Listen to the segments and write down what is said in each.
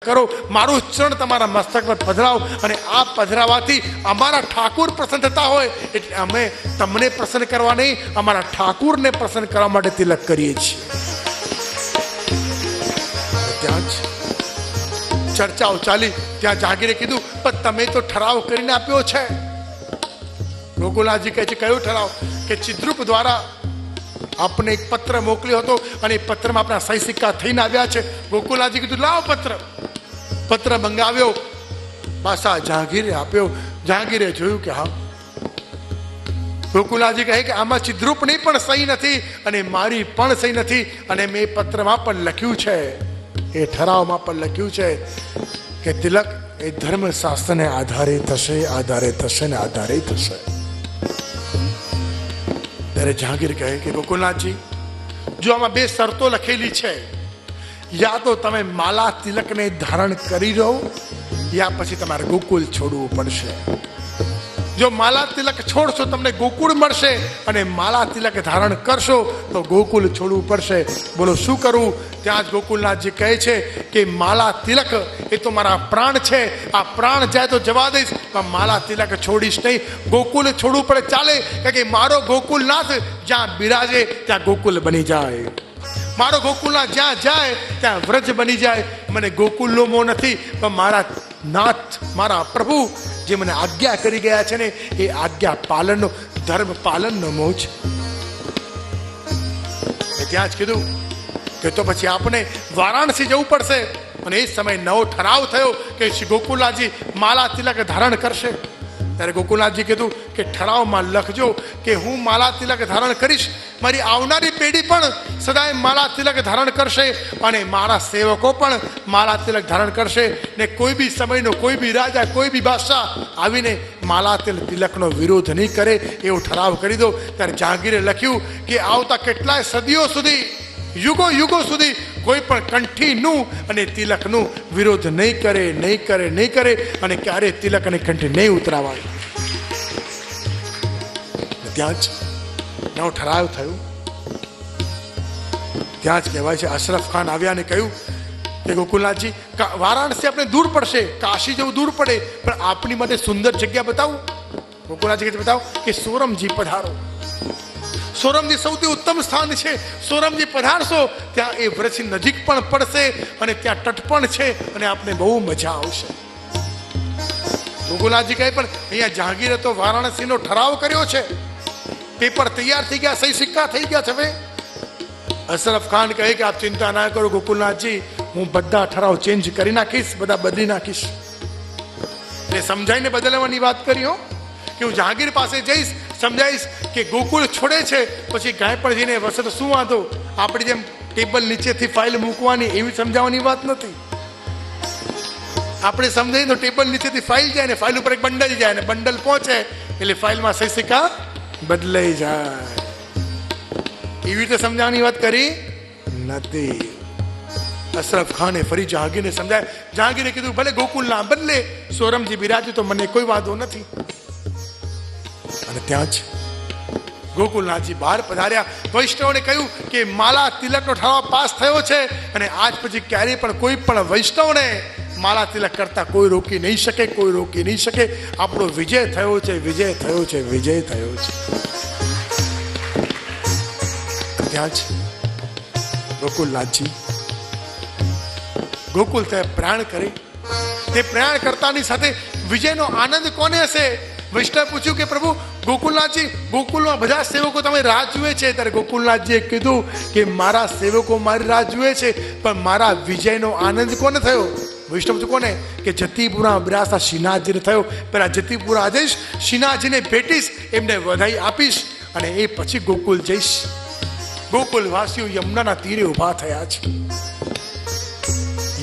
કરો, મારું ચરણ તમારા મસ્તક પર પધરાવો અને આ પધરાવાથી અમારા ઠાકુર પ્રસન્ન થતા હોય એટલે અમે તમને પ્રસન્ન કરવા નહીં, અમારા ઠાકુરને પ્રસન્ન કરવા માટે તિલક કરીએ છીએ. ત્યાં જ ચર્ચાઓ ચાલી. ત્યાં જાગીરે કીધું, પણ તમે તો ઠરાવ કરીને આપ્યો છે. ગોકુલનાથજી કહે છે, કયો ઠરાવ? કે ચિદ્રુપ દ્વારા આપને એક પત્ર મોકલ્યો હતો અને એ પત્રમાં આપણા સહી સિક્કા થઈને આવ્યા છે. ગોકુલનાથજી કીધું, લાવો પત્ર મંગાવ્યો, પાછા જહાંગીરે આપ્યો. જહાંગીરે જોયું કે હા. ગોકુલનાથજી કહે કે આમાં ચિદ્રુપની પણ સહી નથી અને મારી પણ સહી નથી, અને મેં પત્રમાં પણ લખ્યું છે, એ ઠરાવમાં પણ લખ્યું છે કે તિલક એ ધર્મ શાસ્ત્રને આધારે થશે, આધારે થશે ને આધારે થશે. ત્યારે જહાંગીર કહે કે ગોકુલનાથજી, જો આમાં બે શરતો લખેલી છે, યા તો તમે માલા તિલકને ધારણ કરી રહો, યા પછી તમારે ગોકુલ છોડવું પડશે. જો માલા તિલક છોડશો તમને ગોકુળ મળશે, અને માલા તિલક ધારણ કરશો તો ગોકુલ છોડવું પડશે. બોલો શું કરવું? ત્યાં જ ગોકુલનાથજી કહે છે કે માલા તિલક એ તો મારા પ્રાણ છે, આ પ્રાણ જાય તો જવા દઈશ, પણ માલા તિલક છોડીશ નહીં. ગોકુલ છોડવું પડે ચાલે, કારણ કે મારો ગોકુલનાથ જ્યાં બિરાજે ત્યાં ગોકુલ બની જાય, મારો ગોકુલનાથ જ્યાં જાય ત્યાં વ્રજ બની જાય. મને ગોકુલનો મોહ નથી, પણ મારા નાથ, મારા પ્રભુ જે મને આજ્ઞા કરી ગયા છે ને, એ આજ્ઞા પાલનનો, ધર્મ પાલનનો મોહ છે. ત્યાં જ કીધું કે તો પછી આપણે વારાણસી જવું પડશે. અને એ સમય નવો ઠરાવ થયો કે શ્રી ગોકુલનાથજી માલા તિલક ધારણ કરશે. ત્યારે ગોકુલનાથજી કીધું કે ઠરાવમાં લખજો કે હું માલા તિલક ધારણ કરીશ, મારી આવનારી પેઢી પણ સદાય માલા તિલક ધારણ કરશે, અને મારા સેવકો પણ માલા તિલક ધારણ કરશે. ને કોઈ બી સમયનો કોઈ બી રાજા, કોઈ બી બાદશાહ આવીને માલા તિલકનો વિરોધ નહીં કરે, એવો ઠરાવ કરી દો. ત્યારે જહાંગીરે લખ્યું કે આવતા કેટલાય સદીઓ સુધી, યુગો સુધી કોઈ પણ કંઠીનું અને તિલકનું વિરોધ નહીં કરે, અને ક્યારે તિલક અને કંઠી નહીં ઉતરાવાય. ત્યાં જ નવો ઠરાવ થયું. ત્યાં જ કહેવાય છે અશરફ ખાન આવ્યા અને કહ્યું કે ગોકુલનાથજી, વારાણસી આપણે દૂર પડશે, કાશી જેવું દૂર પડે, પણ આપની માટે સુંદર જગ્યા બતાવું. ગોકુલનાથજી બતાવો કે સોરમજી પધારો. સોરમજી સૌથી ઉત્તમ સ્થાન છે. સોરમજી પધારશો ત્યાં એ વ્રજ નજીક પણ પડશે, અને ત્યાં તટ પણ છે, અને આપને બહુ મજા આવશે. ગોકુલનાથજી કહે, પણ અહીંયા જહાંગીરે તો વારાણસીનો ઠરાવ કર્યો છે, પેપર તૈયાર થઈ ગયા, સહી સિક્કા થઈ ગયા છે. હવે અશરફ ખાન કહે કે આપ ચિંતા ના કરો ગોકુલનાથજી, હું બધા ઠરાવ ચેન્જ કરી નાખીશ, બધા બદલી નાખીશ. એ સમજાઈને બદલવાની વાત કરી હો, કે હું જહાંગીર પાસે જઈશ, સમજાઈશ કે ગોકુળ છોડે છે, પછી ગાય પણ જઈને વસે તો શું વાંધો, આપણી જેમ ટેબલ નીચેથી ફાઇલ મૂકવાની એવી સમજાવવાની વાત નથી. આપણે સમજાવીએ તો ટેબલ નીચેથી ફાઇલ જાય ને ફાઇલ ઉપર એક બંડલ જાય, ને બંડલ પહોંચે એટલે ફાઇલમાં સહી સિક્કા બદલાઈ જાય. એવી રીતે સમજાવવાની વાત કરી નથી. અશરફ ખાને ફરી જહાંગીરને સમજાય. જહાંગીરે કીધું, ભલે ગોકુલ ના બદલે, સોરમજી બિરાજે તો મને કોઈ વાંધો નથી. અને ત્યાં જ ગોકુલનાથજી બહાર પધાર્યા. વૈષ્ણવને કહ્યું કે માલા તિલકનો ઠરાવ પાસ થયો છે, અને આજ પછી ક્યારેય પણ કોઈ પણ વૈષ્ણવને માલા તિલક કરતા કોઈ રોકી નહીં શકે. આપણો વિજય થયો છે. ત્યાં જ ગોકુલનાથજી ગોકુલ તે પ્રયાણ કરી. તે પ્રયાણ કરતાની સાથે વિજયનો આનંદ કોને હશે? વૈષ્ણવ પૂછ્યું કે પ્રભુ ગોકુલનાથજી, ગોકુલમાં બધા સેવકો તમે રાહ જુએ છે. ત્યારે ગોકુલનાથજીએ કીધું કે મારા સેવકો મારી રાહ જુએ છે, પણ મારા વિજયનો આનંદ કોને થયો? વૈષ્ણવ કોને? કે જતીપુરા બિરાજતા શ્રીનાથજીને થયો. પેલા જતીપુરા જઈશ, શ્રીનાથજીને ભેટીશ, એમને વધાઈ આપીશ, અને એ પછી ગોકુલ જઈશ. ગોકુલવાસીઓ યમુનાના તીરે ઉભા થયા છે.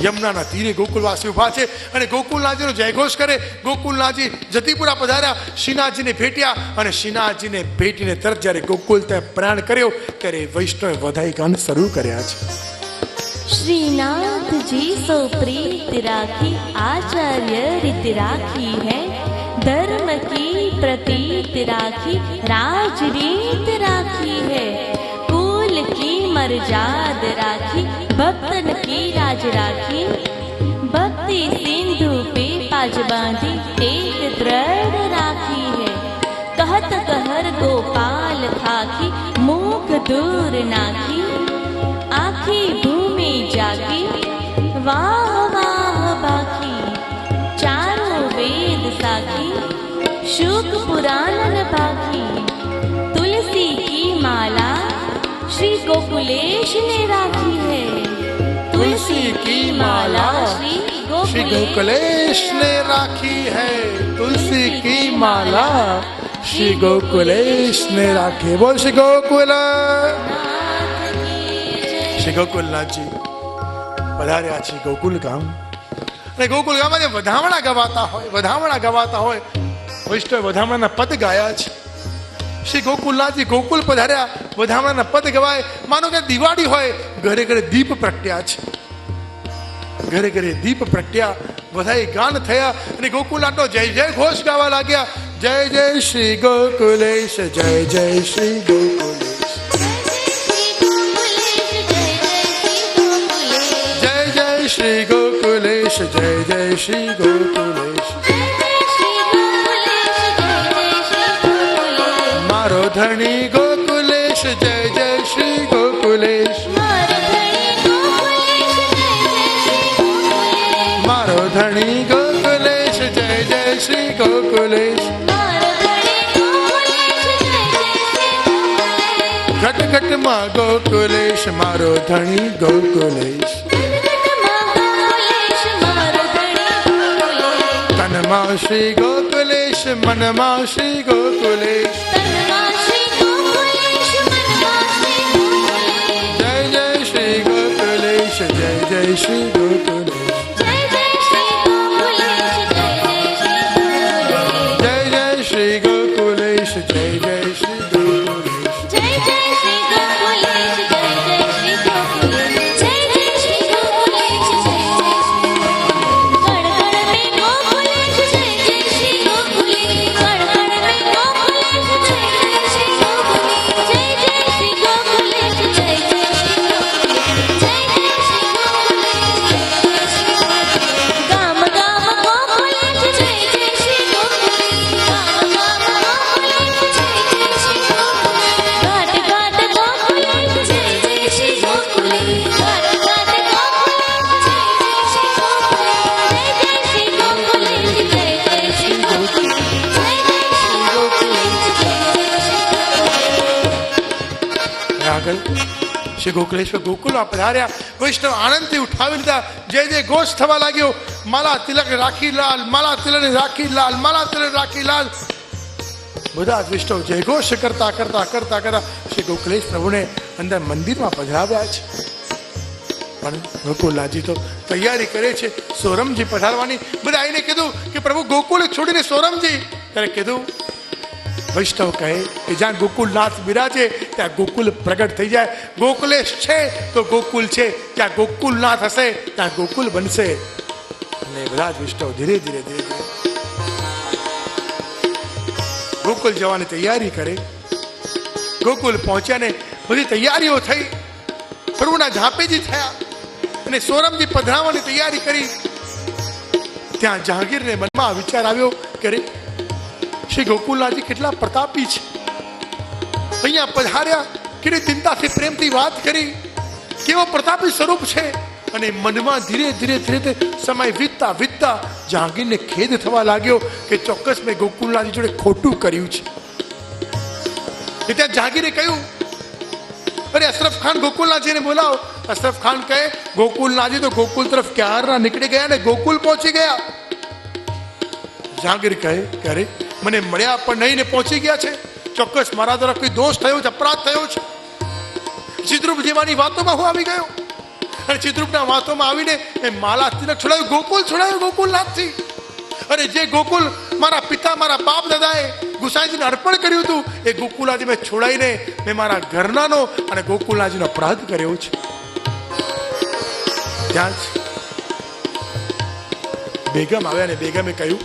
યમુનાના તીરે ગોકુલવાસી ઉભા છે, અને ગોકુલનાથજીનો જયઘોષ કરે. ગોકુલનાથજી જતીપુરા પધાર્યા, શ્રીનાથજીને ભેટ્યા, અને શ્રીનાથજીને ભેટીને તરત જ્યારે ગોકુલ ત્યાં પ્રયાણ કર્યો, ત્યારે વૈષ્ણવે વધાઈ ગાન શરૂ કર્યા છે. श्रीनाथ जी सो प्रीत राखी, आचार्य रित राखी है, धर्म की प्रतीत राखी, राज रीत राखी है, कुल की मर्याद राखी, भक्तन की राज राखी, भक्त मसी सिंधु पे पाज बांधी टेक दृढ़ राखी है। कहत कहर गोपाल खाकी मूक दूर नाखी। आखी भूमि जागी वाह वाह बाकी। चारों वेद साखी शुक पुराण बाकी। तुलसी की माला श्री गोकुलेश ने राखी है। तुलसी की माला श्री गोकुलेश ने राखी है। तुलसी की माला श्री गोकुलेश ने राखी। बोल श्री गोकुल। શ્રી ગોકુલનાથજી પધાર્યા છે ગોકુલ ગામ, અને ગોકુલ ગામમાં જે વધામણા ગવાતા હોય વૈષ્ણવ વધામણાના પદ ગાયા છે. શ્રી ગોકુલનાથજી ગોકુલ પધાર્યા, વધામણાના પદ ગવાય. માનો કે દિવાળી હોય, ઘરે ઘરે દીપ પ્રગટ્યા છે, ઘરે ઘરે દીપ પ્રગટ્યા, બધાએ ગાન થયા અને ગોકુલનાથનો જય જય ઘોષ ગાવા લાગ્યા. જય જય શ્રી ગોકુલેશ, જય જય શ્રી ગોકુલેશ, શ્રી ગોકુલેશ, જય જય શ્રી ગોકુલેશ. મારો ધણી ગોકુલેશ, જય જય શ્રી ગોકુલેશ. મારો ધણી ગોકુલેશ, જય જય શ્રી ગોકુલેશ. ઘટ ઘટમાં ગોકુલેશ, મારો ધણી ગોકુલેશ. મનમાં શ્રી ગોકુલેશ, મનમાં શ્રી ગોકુલેશ. જય જય શ્રી ગોકુલેશ, જય જય શ્રી ગોકુલેશ. જય જય શ્રી ગોકુલેશ, જય જય શ્રી ગોકુલેશ. જય જય શ્રી ગોકુલેશ, જય જય શ્રી ગોકુલેશ. શ્રી ગોકુલેશ્વર ગોકુલમાં પધાર્યા. વૈષ્ણવ આનંદથી ઉઠાવી લીધા. જય જય ઘોષ થવા લાગ્યો. માલા તિલક રાખી લાલ, માલા તિલક રાખી લાલ, માલા તિલક રાખી લાલ. બધા જ વૈષ્ણવ જય ઘોષ કરતા કરતા કરતા કરતા શ્રી ગોકુલેશ પ્રભુને અંદર મંદિરમાં પધરાવ્યા છે. પણ ગોકુલનાથજી તો તૈયારી કરે છે સોરમજી પધારવાની. બધા આવીને કીધું કે પ્રભુ ગોકુલ છોડીને સોરમજી. ત્યારે કીધું વૈષ્ણવ કહે કે જ્યાં ગોકુલનાથ બિરાજે ત્યાં ગોકુલ પ્રગટ થઈ જાય. ગોકુલેશ છે તો ગોકુલ છે, ત્યાં ગોકુલનાથ હશે ત્યાં ગોકુલ બનશે. અને બધા જ વૈષ્ણવ ધીરે ધીરે ધીરે ધીરે ગોકુલ જવાની તૈયારી કરે. ગોકુલ પહોંચ્યા ને બધી તૈયારીઓ થઈ, પ્રભુના ઝાંપેજી થયા અને સોરમજી પધરાવવાની તૈયારી કરી. ત્યાં જહાંગીરને મનમાં વિચાર આવ્યો કે રે શ્રી ગોકુલનાથજી કેટલા પ્રતાપી છે. અહીંયા પધાર્યા, કેટલી ચિંતાથી પ્રેમથી વાત કરી, કેવો પ્રતાપી સ્વરૂપ છે. અને મનમાં ધીરે ધીરે ધીરે સમય વીતતા વીતતા જહાંગીરને ખેદ થવા લાગ્યો કે ચોક્કસ મેં ગોકુલનાથજી જોડે ખોટું કર્યું છે. ત્યાં જહાંગીરે કહ્યું, અરે અશરફ ખાન ગોકુલનાથજીને બોલાવો. અશરફ ખાન કહે ગોકુલનાથજી તો ગોકુલ તરફ ક્યારના નીકળી ગયા ને ગોકુલ પહોંચી ગયા. જહાંગીર કહે કે અરે મને મળ્યા પણ નહીં ને પહોંચી ગયા છે. ચોક્કસ મારા તરફ કોઈ દોષ થયો છે, અપરાધ થયો છે. ચિત્રુપ જેવાની વાતોમાં હું આવી ગયો અને ચિત્રુપના વાતોમાં આવીને એ માલા તિલક છોડાયું, ગોકુલ છોડાયું ગોકુલનાથથી. અરે જે ગોકુલ મારા પિતા મારા બાપ દાદાએ ગુસાઈજીને અર્પણ કર્યું હતું એ ગોકુલનાથજી મેં છોડાઈને મેં મારા ઘરનાનો અને ગોકુલનાથજીનો અપરાધ કર્યો છે. ત્યાં જ બેગમ આવ્યા ને બેગમે કહ્યું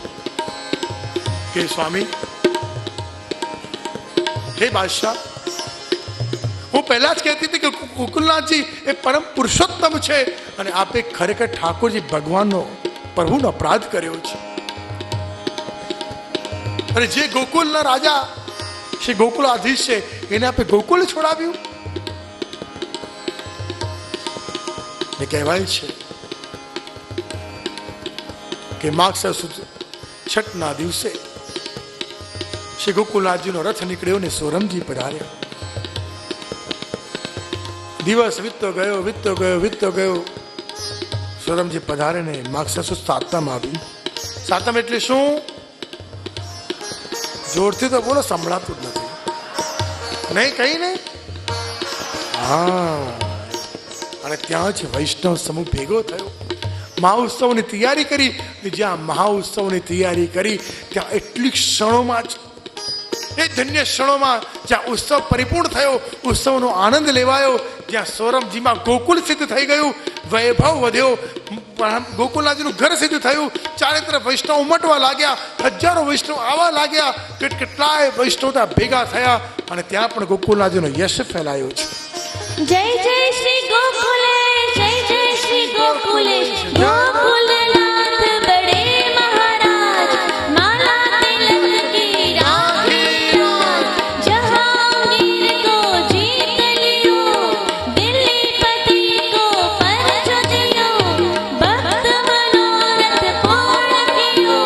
કે સ્વામી, હે બાદશાહ, હું પહેલા જ કહેતી હતી કે ગોકુલનાથજી એ પરમ પુરુષોત્તમ છે અને આપે ખરેખર ઠાકોરજી ભગવાનનો પ્રભુનો અપરાધ કર્યો છે. અને જે ગોકુલના રાજા શ્રી ગોકુલાધીશ છે એને આપણે ગોકુલ છોડાવ્યું. ને કહેવાય છે કે માગસર સુદ છઠના દિવસે શ્રી ગોકુલનાથજીનો રથ નીકળ્યો ને સોરમજી પધાર્યા. દિવસ વીતતો ગયો. સોરમજી પધારે ને માગસર સુદ સાતમ આવી. સાતમ એટલે શું? જોરથી તો બોલો, સંભળાતું જ નથી. નહીં કઈ નહીં. હા, અને ત્યાં જ વૈષ્ણવ સમૂહ ભેગો થયો. મહાઉત્સવની તૈયારી કરી. જ્યાં મહાઉત્સવની તૈયારી કરી ત્યાં એટલી ક્ષણોમાં જ, એ ધન્ય ક્ષણોમાં જ્યાં ઉત્સવ પરિપૂર્ણ થયો, ઉત્સવનો આનંદ લેવાયો, જ્યાં સોરમજીમાં ગોકુલ સિદ્ધ થઈ ગયું, વૈભવ વધ્યો, ગોકુલનાથજીનું ઘર સિદ્ધ થયું, ચારે તરફ વૈષ્ણવ ઉમટવા લાગ્યા, હજારો વૈષ્ણવ આવવા લાગ્યા, કેટલાય વૈષ્ણવ ભેગા થયા અને ત્યાં પણ ગોકુલનાથજીનો યશ ફેલાયો છે. જય જય શ્રી ગોકુલે, જય જય શ્રી ગોકુલે, ગોકુલનાથ બડે મહારાજ, માલા તિલક કી રાખી રાજ, જહાંગીર કો જીત लियो, दिल्ली पति को पंच दियो, भक्त मनोरथ पूर्ण कियो.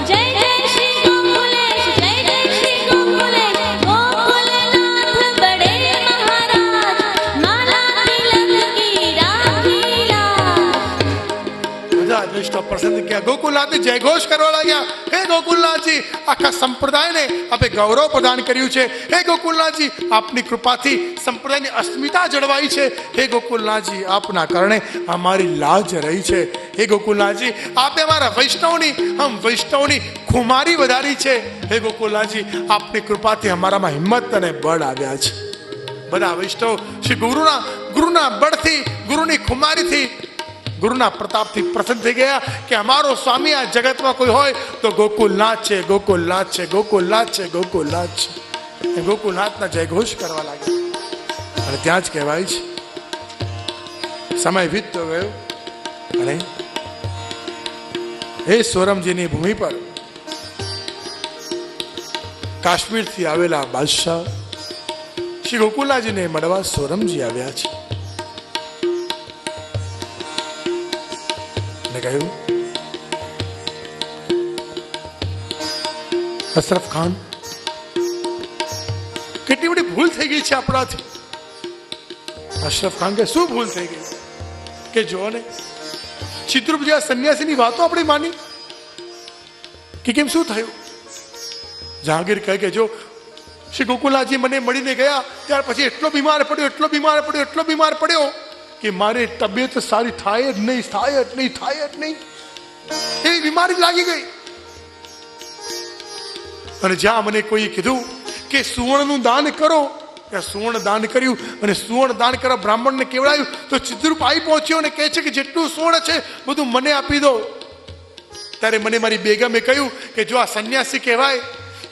जय जय श्री गोकुलेश, जय जय श्री गोकुलेश, गोकुलनाथ बड़े महाराज, माला तिलक की રાખી રાજ. બધા વૈષ્ણવ પ્રસન્ન ક્યાં ગોકુલનાથે જય ઘોષ કરવા લાગ્યા. હે ગોકુલનાથજી, આખા સંપ્રદાયને આપે ગૌરવ પ્રદાન કર્યું છે. હે ગોકુલનાથજી, આપની કૃપાથી સંપ્રદાયની અસ્મિતા જળવાઈ છે. હે ગોકુલનાથજી, આપના કારણે અમારી લાજ રહી છે. હે ગોકુલનાથજી, આપે અમારા વૈષ્ણવની ખુમારી વધારી છે. હે ગોકુલનાથજી, આપની કૃપાથી અમારામાં હિંમત અને બળ આવ્યા છે. બધા વૈષ્ણવ શ્રી ગુરુના બળથી, ગુરુની ખુમારીથી, ગુરુના પ્રતાપથી પ્રસન્ન થઈ ગયા કે અમારો સ્વામી આ જગતમાં કોઈ હોય તો ગોકુલનાથ છે, ગોકુલનાથ છે, ગોકુલનાથ છે, ગોકુલનાથ છે. ગોકુલનાથના જયઘોષ કરવા લાગ્યા. અને ત્યાં જ કહેવાય છે સમય વીતતો ગયો અને એ સોરમજીની ભૂમિ પર કાશ્મીરથી આવેલા બાદશાહ શ્રી ગોકુલનાથજીને મળવા સોરમજી આવ્યા છે. કહ્યું, અશરફ ખાન, કેટલી બધી ભૂલ થઈ ગઈ છે આપણાથી. અશરફ ખાન કે શું ભૂલ થઈ ગઈ? કે જો ને ચિત્રપ જેવા સંન્યાસીની વાતો આપણે માની કે કેમ શું થયું? જહાંગીર કહે કે જો શ્રી ગોકુલનાથજી મને મળીને ગયા ત્યાર પછી એટલો બીમાર પડ્યો કે મારી તબિયત સારી થાય જ નહીં. એવી બીમારી લાગી ગઈ. અને જ્યાં મને કોઈ કીધું કે સુવર્ણનું દાન કરો, ત્યાં સુવર્ણ દાન કર્યું અને સુવર્ણ દાન કરવા બ્રાહ્મણને કેવડાયું તો ચિત્રરૂપ આવી પહોંચ્યો અને કહે છે કે જેટલું સુવર્ણ છે બધું મને આપી દો. ત્યારે મને મારી બેગમે કહ્યું કે જો આ સંન્યાસી કહેવાય,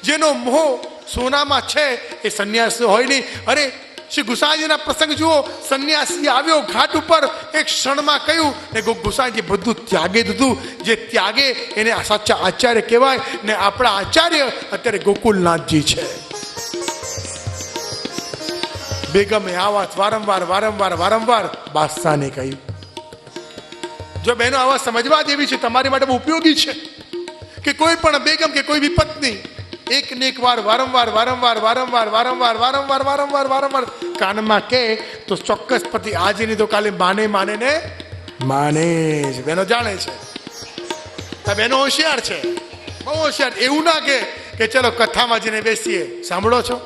જેનો મોહ સોનામાં છે એ સંન્યાસી હોય નહીં. અરે શ્રી ગુસાઈજીના પ્રસંગ જુઓ, સંન્યાસી આવ્યો ઘાટ ઉપર, એક ક્ષણમાં કહ્યું ને ગુસાઈજી બધું ત્યાગે દીધું. જે ત્યાગે એને સાચા આચાર્ય કહેવાય. ને આપણા આચાર્ય અત્યારે ગોકુલનાથજી છે. બેગમે આ વાત વારંવાર બાદશાહને કહ્યું. જો બહેનો આવા સમજવા જેવી છે, તમારી માટે બહુ ઉપયોગી છે કે કોઈ પણ બેગમ કે કોઈ બી પત્ની એક ને એક વાર વારંવાર કાનમાં કે તો ચોક્કસ પતિ આજે નહીં તો કાલે માને જ. બહેનો જાણે છે, આ બહેનો હોશિયાર છે, બહુ હોશિયાર. એવું ના કે ચલો કથામાં જઈને બેસીએ. સાંભળો છો,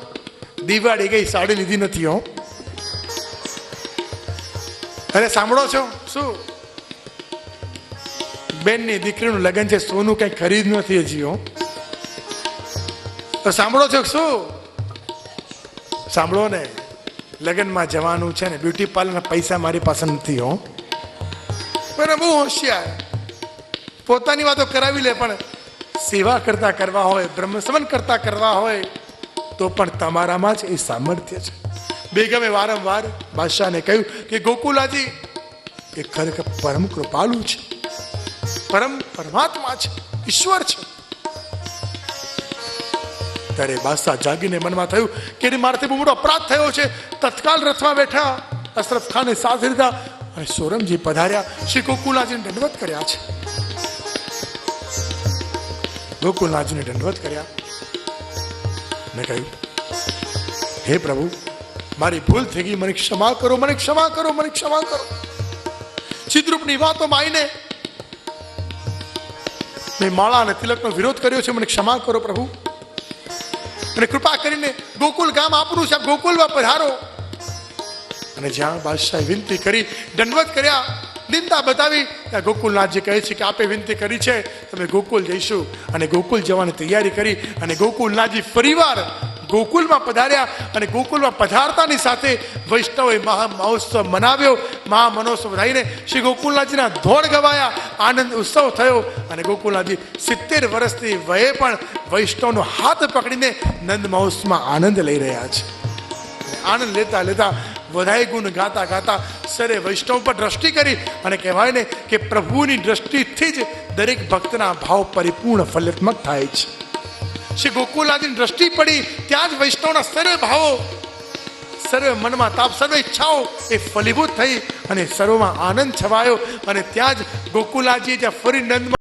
દિવાળી ગઈ, સાડી લીધી નથી હો. અરે સાંભળો છો, શું બેનની દીકરીનું લગ્ન છે, સોનું કઈ ખરીદ નથી હજી હો. તો સાંભળો છો શું? સાંભળો ને, લગ્નમાં જવાનું છે ને બ્યુટી પાર્લરના પૈસા મારી પાસે નથી હો. મને બહુ હોશિયાર, પોતાની વાતો કરાવી લે, પણ સેવા કરતા કરવા હોય, બ્રહ્મસમન કરતા કરવા હોય તો પણ તમારામાં જ એ સામર્થ્ય છે. બેગમે વારંવાર બાદશાહને કહ્યું કે ગોકુલાજી એ ખરેખર પરમ કૃપાળુ છે. પરમાત્મા છે, ઈશ્વર છે. ત્યારે બાદશાહ જાગીને મનમાં થયું કે મારાથી બહુ મોટો અપરાધ થયો છે. તત્કાલ રથમાં બેઠા અશરફ ખાને સાથ લીધા અને સોરમજી પધાર્યા. શ્રી ગોકુલનાથજીને દંડવત કર્યા છે. ગોકુલનાથજીને દંડવત કર્યા ને કહ્યું, હે પ્રભુ, મારી ભૂલ થઈ ગઈ, મને ક્ષમા કરો, મને ક્ષમા કરો, મને ક્ષમા કરો. ચિદ્રૂપની વાતોમાં આવીને મેં માળા અને તિલકનો વિરોધ કર્યો છે, મને ક્ષમા કરો પ્રભુ. અને કૃપા કરીને ગોકુલ ગામ આપનું છે, આપ ગોકુલમાં પધારો. અને જ્યાં બાદશાહે વિનંતી કરી, દંડવત કર્યા, નિંદા બતાવી, ત્યાં ગોકુલનાથજી કહે છે કે આપે વિનંતી કરી છે, તમે ગોકુલ જઈશું. અને ગોકુલ જવાની તૈયારી કરી અને ગોકુલનાથજી ફરીવાર ગોકુલમાં પધાર્યા. અને ગોકુલમાં પધારતાની સાથે વૈષ્ણવોએ મહા મહોત્સવ મનાવ્યો. મહા મહોત્સવ થઈને શ્રી ગોકુલનાથજીના ધોળ ગવાયા, આનંદ ઉત્સવ થયો. અને ગોકુલનાથજી 70 વર્ષની વયે પણ વૈષ્ણવનો હાથ પકડીને નંદ મહોત્સવમાં આનંદ લઈ રહ્યા છે. આનંદ લેતા લેતા વધાય ગુણ ગાતા ગાતા સરે વૈષ્ણવ પર દ્રષ્ટિ કરી. અને કહેવાય ને કે પ્રભુની દ્રષ્ટિથી જ દરેક ભક્તના ભાવ પરિપૂર્ણ ફલિતાત્મક થાય છે. શ્રી ગોકુલનાથની દ્રષ્ટિ પડી, ત્યાં જ વૈષ્ણવના સર્વે ભાવો, સર્વે મનમાં તાપ, સર્વે ઈચ્છાઓ એ ફલીભૂત થઈ અને સર્વમાં આનંદ છવાયો. અને ત્યાં જ ગોકુલનાથજી જ્યાં ફરી નંદ